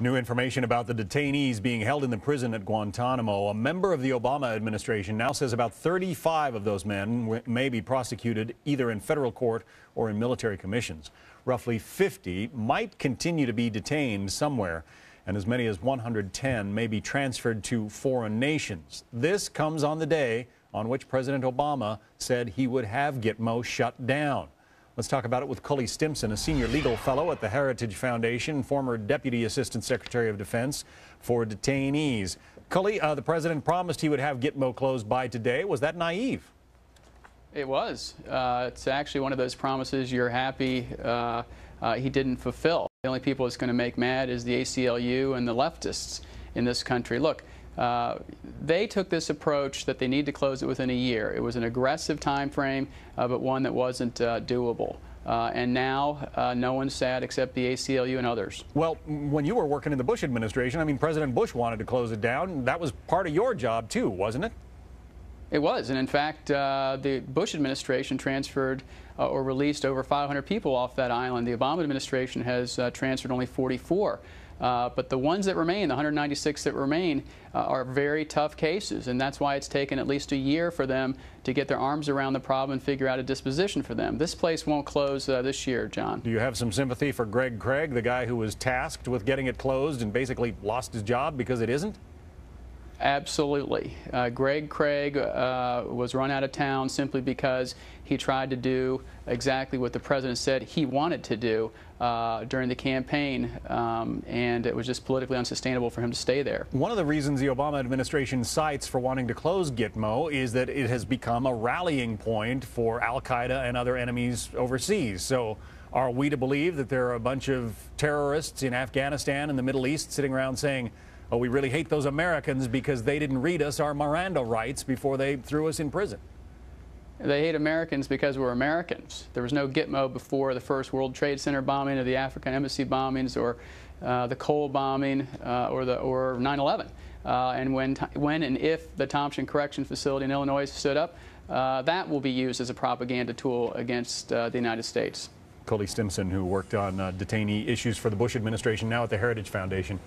New information about the detainees being held in the prison at Guantanamo. A member of the Obama administration now says about 35 of those men may be prosecuted either in federal court or in military commissions. Roughly 50 might continue to be detained somewhere, and as many as 110 may be transferred to foreign nations. This comes on the day on which President Obama said he would have Gitmo shut down. Let's talk about it with Cully Stimson, a senior legal fellow at the Heritage Foundation, former Deputy Assistant Secretary of Defense for detainees. Cully, the president promised he would have Gitmo closed by today. Was that naive? It was. It's actually one of those promises you're happy he didn't fulfill. The only people it's going to make mad is the ACLU and the leftists in this country. Look, they took this approach that they need to close it within a year. It was an aggressive time frame, but one that wasn't doable. And now no one's sad except the ACLU and others. Well, when you were working in the Bush administration, I mean, President Bush wanted to close it down. That was part of your job, too, wasn't it? It was, and in fact, the Bush administration transferred or released over 500 people off that island. The Obama administration has transferred only 44. But the ones that remain, the 196 that remain, are very tough cases, and that's why it's taken at least a year for them to get their arms around the problem and figure out a disposition for them. This place won't close this year, John. Do you have some sympathy for Greg Craig, the guy who was tasked with getting it closed and basically lost his job because it isn't? Absolutely. Greg Craig was run out of town simply because he tried to do exactly what the president said he wanted to do during the campaign, and it was just politically unsustainable for him to stay there. One of the reasons the Obama administration cites for wanting to close Gitmo is that it has become a rallying point for al-Qaeda and other enemies overseas. So are we to believe that there are a bunch of terrorists in Afghanistan and the Middle East sitting around saying, oh, we really hate those Americans because they didn't read us our Miranda rights before they threw us in prison? They hate Americans because we're Americans. There was no Gitmo before the first World Trade Center bombing or the African embassy bombings or the Cole bombing or 9/11. And when and if the Thompson Correction Facility in Illinois stood up, that will be used as a propaganda tool against the United States. Cully Stimson, who worked on detainee issues for the Bush administration, now at the Heritage Foundation.